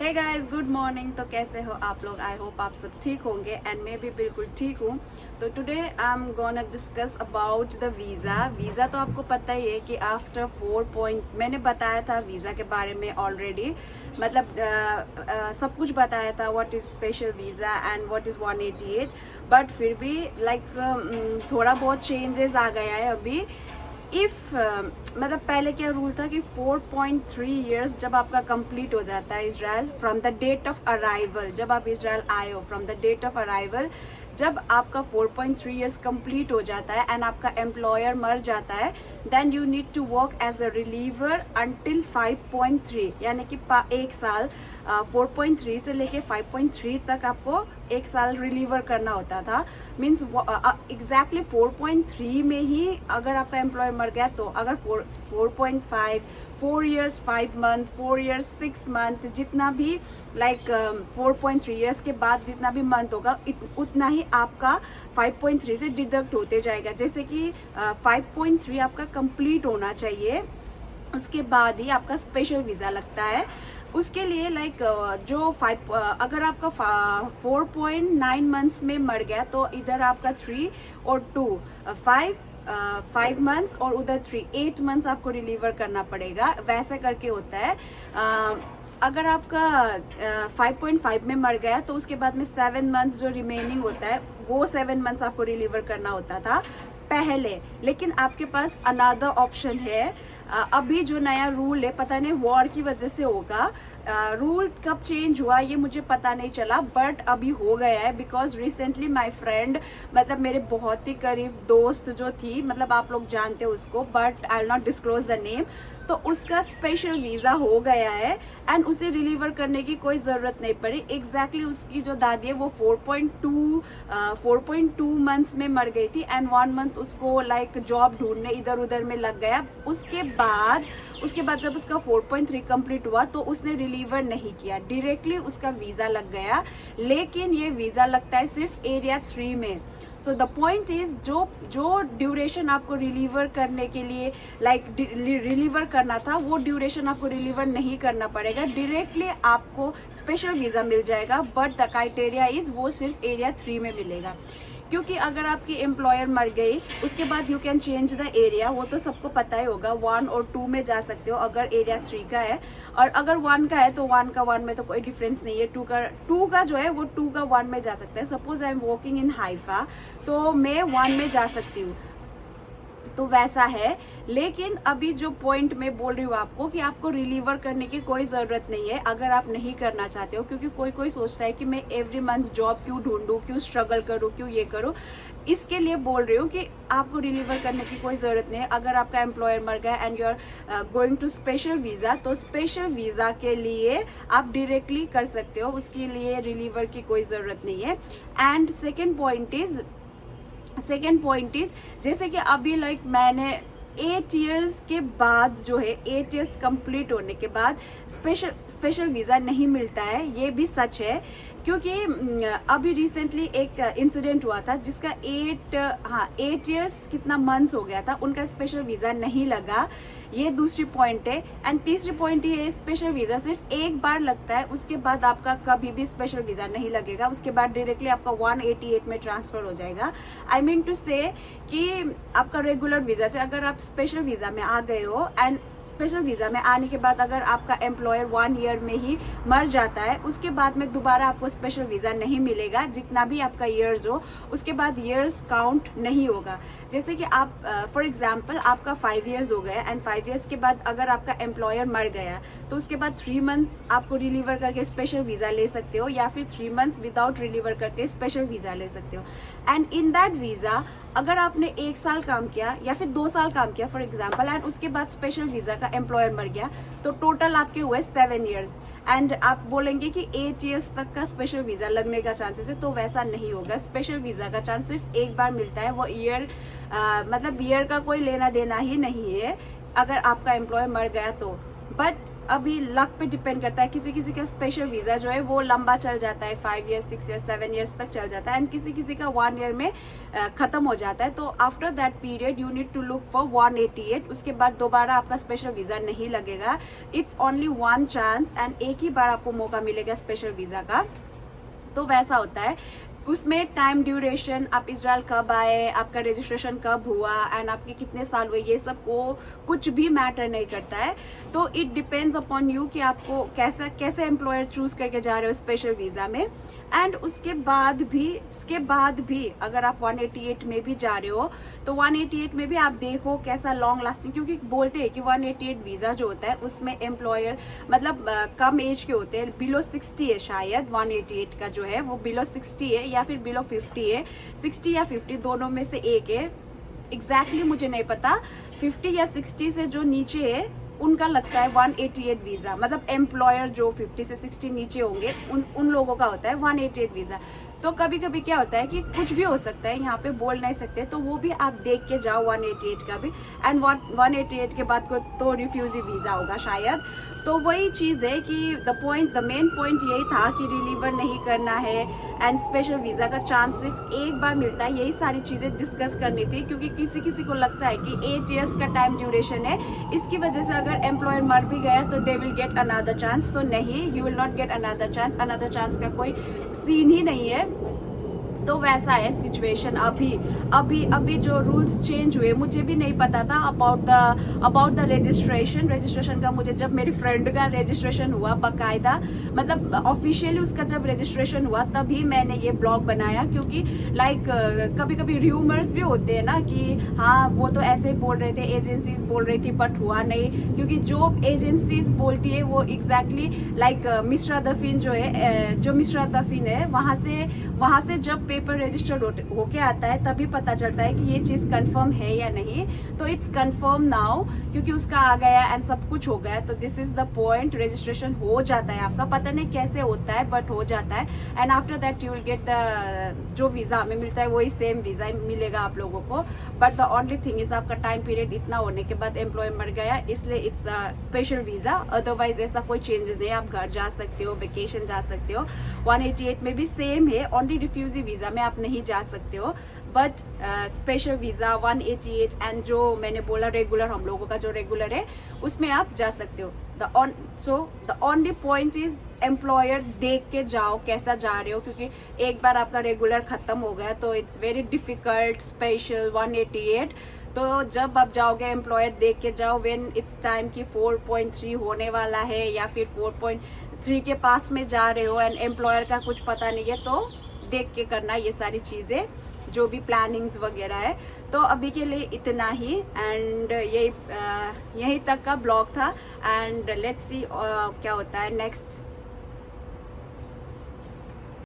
Hey guys, good morning. तो कैसे हो आप लोग? आई होप आप सब ठीक होंगे एंड मैं भी बिल्कुल ठीक हूँ। तो today I am gonna discuss about the visa तो आपको पता ही है कि आफ्टर 4 पॉइंट मैंने बताया था वीज़ा के बारे में ऑलरेडी। मतलब सब कुछ बताया था, what is special visa and what is 188। But फिर भी थोड़ा बहुत चेंजेस आ गया है अभी। इफ़ मतलब पहले क्या रूल था कि 4.3 ईयर्स जब आपका कंप्लीट हो जाता है Israel from the date of arrival, जब आप इसराइल आए हो from the date of arrival, जब आपका 4.3 ईयर्स कंप्लीट हो जाता है एंड आपका एम्प्लॉयर मर जाता है, then you need to work as a reliever until 5.3, यानी कि एक साल 4.3 से लेके 5.3 तक आपको एक साल रिलीवर करना होता था। मीन्स एग्जैक्टली 4.3 में ही अगर आपका एम्प्लॉयर मर गया तो अगर 4.5, 4 ईयर्स 5 मंथ, 4 ईयर्स 6 मंथ, जितना भी 4.3 ईयर्स के बाद जितना भी मंथ होगा उतना ही आपका 5.3 से डिडक्ट होते जाएगा। जैसे कि 5.3 आपका कंप्लीट होना चाहिए, उसके बाद ही आपका स्पेशल वीज़ा लगता है। उसके लिए अगर आपका 4.9 मंथ्स में मर गया तो इधर आपका 3 और 2 5 मंथ्स और उधर 8 मंथ्स आपको रिलीवर करना पड़ेगा। वैसे करके होता है। अगर आपका 5.5 में मर गया तो उसके बाद में 7 मंथ्स जो रिमेनिंग होता है वो 7 मंथ्स आपको रिलीवर करना होता था पहले। लेकिन आपके पास अनदर ऑप्शन है। अभी जो नया रूल है, पता नहीं वॉर की वजह से होगा, रूल कब चेंज हुआ ये मुझे पता नहीं चला, बट अभी हो गया है। बिकॉज रिसेंटली माय फ्रेंड, मतलब मेरे बहुत ही करीब दोस्त जो थी, मतलब आप लोग जानते हो उसको, but I will not disclose the name, तो उसका स्पेशल वीज़ा हो गया है एंड उसे रिलीवर करने की कोई ज़रूरत नहीं पड़ी। एग्जैक्टली उसकी जो दादी है वो 4.2 मंथ्स में मर गई थी एंड 1 मंथ उसको जॉब ढूंढने इधर उधर में लग गया। उसके बाद जब उसका 4.3 कंप्लीट हुआ तो उसने रिलीवर नहीं किया, डायरेक्टली उसका वीज़ा लग गया। लेकिन ये वीज़ा लगता है सिर्फ एरिया 3 में। सो द पॉइंट इज जो ड्यूरेशन आपको रिलीवर करने के लिए रिलीवर करना था वो ड्यूरेशन आपको रिलीवर नहीं करना पड़ेगा, डायरेक्टली आपको स्पेशल वीज़ा मिल जाएगा। बट द क्राइटेरिया इज वो सिर्फ एरिया 3 में मिलेगा। क्योंकि अगर आपकी एम्प्लॉयर मर गई उसके बाद you can change the area, वो तो सबको पता ही होगा। 1 और 2 में जा सकते हो अगर एरिया 3 का है, और अगर 1 का है तो 1 का 1 में तो कोई डिफरेंस नहीं है। 2 का जो है वो 2 का 1 में जा सकता है। Suppose I am working in Haifa तो मैं 1 में जा सकती हूँ, तो वैसा है। लेकिन अभी जो पॉइंट मैं बोल रही हूँ आपको कि आपको रिलीवर करने की कोई ज़रूरत नहीं है अगर आप नहीं करना चाहते हो। क्योंकि कोई सोचता है कि मैं एवरी मंथ जॉब क्यों ढूंढूं, क्यों स्ट्रगल करूं, क्यों ये करूं। इसके लिए बोल रही हूँ कि आपको रिलीवर करने की कोई ज़रूरत नहीं है। अगर आपका एम्प्लॉयर मर गया and you are going to special visa, तो स्पेशल वीज़ा के लिए आप डायरेक्टली कर सकते हो, उसके लिए रिलीवर की कोई ज़रूरत नहीं है। एंड सेकेंड पॉइंट इज जैसे कि अभी मैंने 8 इयर्स के बाद जो है 8 इयर्स कंप्लीट होने के बाद स्पेशल वीज़ा नहीं मिलता है, ये भी सच है। क्योंकि अभी रिसेंटली एक इंसिडेंट हुआ था जिसका 8 इयर्स कितना मंथ्स हो गया था, उनका स्पेशल वीज़ा नहीं लगा। ये दूसरी पॉइंट है। एंड तीसरी पॉइंट ये है, स्पेशल वीज़ा सिर्फ एक बार लगता है, उसके बाद आपका कभी भी स्पेशल वीज़ा नहीं लगेगा। उसके बाद डायरेक्टली आपका 188 में ट्रांसफ़र हो जाएगा। आई मीन टू से कि आपका रेगुलर वीज़ा से अगर आप स्पेशल वीज़ा में आ गए हो एंड स्पेशल वीज़ा में आने के बाद अगर आपका एम्प्लॉयर 1 ईयर में ही मर जाता है, उसके बाद में दोबारा आपको स्पेशल वीज़ा नहीं मिलेगा। जितना भी आपका ईयर्स हो उसके बाद ईयर्स काउंट नहीं होगा। जैसे कि आप फॉर एग्जांपल आपका 5 इयर्स हो गया एंड 5 इयर्स के बाद अगर आपका एम्प्लॉयर मर गया तो उसके बाद 3 मंथ्स आपको रिलीवर करके स्पेशल वीज़ा ले सकते हो, या फिर 3 मंथ्स विदाउट रिलीवर करके स्पेशल वीज़ा ले सकते हो। एंड इन दैट वीज़ा अगर आपने 1 साल काम किया या फिर 2 साल काम किया फॉर एग्जांपल, एंड उसके बाद स्पेशल वीज़ा का एम्प्लॉयर मर गया, तो टोटल आपके हुए 7 इयर्स। एंड आप बोलेंगे कि 8 इयर्स तक का स्पेशल वीज़ा लगने का चांसेस है, तो वैसा नहीं होगा। स्पेशल वीज़ा का चांस सिर्फ एक बार मिलता है, वो ईयर का कोई लेना देना ही नहीं है अगर आपका एम्प्लॉयर मर गया तो। बट अभी लक पे डिपेंड करता है। किसी किसी का स्पेशल वीज़ा जो है वो लंबा चल जाता है, 5 ईयर्स 6 ईयर्स 7 ईयर्स तक चल जाता है, एंड किसी किसी का 1 ईयर में ख़त्म हो जाता है। तो after that period you need to look for 188, उसके बाद दोबारा आपका स्पेशल वीज़ा नहीं लगेगा। इट्स ओनली 1 चांस एंड एक ही बार आपको मौका मिलेगा स्पेशल वीज़ा का। तो वैसा होता है। उसमें टाइम ड्यूरेशन, आप इजराइल कब आए, आपका रजिस्ट्रेशन कब हुआ एंड आपके कितने साल हुए, ये सब को कुछ भी मैटर नहीं करता है। तो इट डिपेंड्स अपॉन यू कि आपको कैसे एम्प्लॉयर चूज करके जा रहे हो स्पेशल वीज़ा में। एंड उसके बाद भी अगर आप 188 में भी जा रहे हो तो 188 में भी आप देखो कैसा लॉन्ग लास्टिंग, क्योंकि बोलते हैं कि 188 वीज़ा जो होता है उसमें एम्प्लॉयर मतलब कम एज के होते हैं, बिलो 60 है शायद 188 का जो है वो बिलो 60 है या फिर बिलो 50 है, 60 या 50 दोनों में से एक है, एग्जैक्टली मुझे नहीं पता। 50 या 60 से जो नीचे है उनका लगता है 188 वीज़ा, मतलब एम्प्लॉयर जो 50 से 60 नीचे होंगे उन लोगों का होता है 188 वीज़ा। तो कभी कभी क्या होता है कि कुछ भी हो सकता है, यहाँ पे बोल नहीं सकते, तो वो भी आप देख के जाओ 188 का भी। एंड 188 के बाद को तो रिफ्यूजी वीज़ा होगा शायद। तो वही चीज़ है कि द मेन पॉइंट यही था कि रिलीवर नहीं करना है एंड स्पेशल वीज़ा का चांस सिर्फ एक बार मिलता है। यही सारी चीज़ें डिस्कस करनी थी, क्योंकि किसी किसी को लगता है कि 8 ईयर्स का टाइम ड्यूरेशन है, इसकी वजह से अगर एम्प्लॉयर मर भी गया तो they will get another chance. तो नहीं, you will not get another chance का कोई सीन ही नहीं है। तो वैसा है सिचुएशन। अभी जो रूल्स चेंज हुए, मुझे भी नहीं पता था अबाउट द रजिस्ट्रेशन का। मुझे जब मेरी फ्रेंड का रजिस्ट्रेशन हुआ बाकायदा, मतलब ऑफिशियली उसका जब रजिस्ट्रेशन हुआ तभी मैंने ये ब्लॉग बनाया, क्योंकि लाइक कभी कभी र्यूमर्स भी होते हैं ना कि हाँ वो तो ऐसे बोल रहे थे, एजेंसीज बोल रही थी बट हुआ नहीं, क्योंकि जो एजेंसीज बोलती है वो एग्जैक्टली लाइक मिश्रा दफीन जो है, जो मिश्रा दफीन है वहाँ से जब पेपर रजिस्टर्ड होके आता है तभी पता चलता है कि ये चीज़ कंफर्म है या नहीं। तो इट्स कंफर्म नाउ, क्योंकि उसका आ गया एंड सब कुछ हो गया। तो this is the point, registration हो जाता है आपका, पता नहीं कैसे होता है बट हो जाता है। And after that you will get the जो वीज़ा हमें मिलता है वही सेम वीज़ा मिलेगा आप लोगों को। But the only thing is आपका टाइम पीरियड इतना होने के बाद एम्प्लॉय मर गया, इसलिए it's a special visa. Otherwise ऐसा कोई चेंजेस नहीं, आप घर जा सकते हो, वेकेशन जा सकते हो। 188 में भी सेम है, ओनली रिफ्यूजी वीज़ा में आप नहीं जा सकते हो, बट स्पेशल वीज़ा 188 एंड जो मैंने बोला रेगुलर, हम लोगों का जो रेगुलर है उसमें आप जा सकते हो। The only point is employer देख के जाओ कैसा जा रहे हो, क्योंकि एक बार आपका रेगुलर ख़त्म हो गया तो इट्स वेरी डिफ़िकल्ट स्पेशल 188। तो जब आप जाओगे एम्प्लॉयर देख के जाओ, व्हेन इट्स टाइम कि 4.3 होने वाला है या फिर 4.3 के पास में जा रहे हो एंड एम्प्लॉयर का कुछ पता नहीं है, तो देख के करना ये सारी चीज़ें जो भी प्लानिंग्स वगैरह है। तो अभी के लिए इतना ही, एंड यही तक का ब्लॉग था। एंड लेट्स सी क्या होता है नेक्स्ट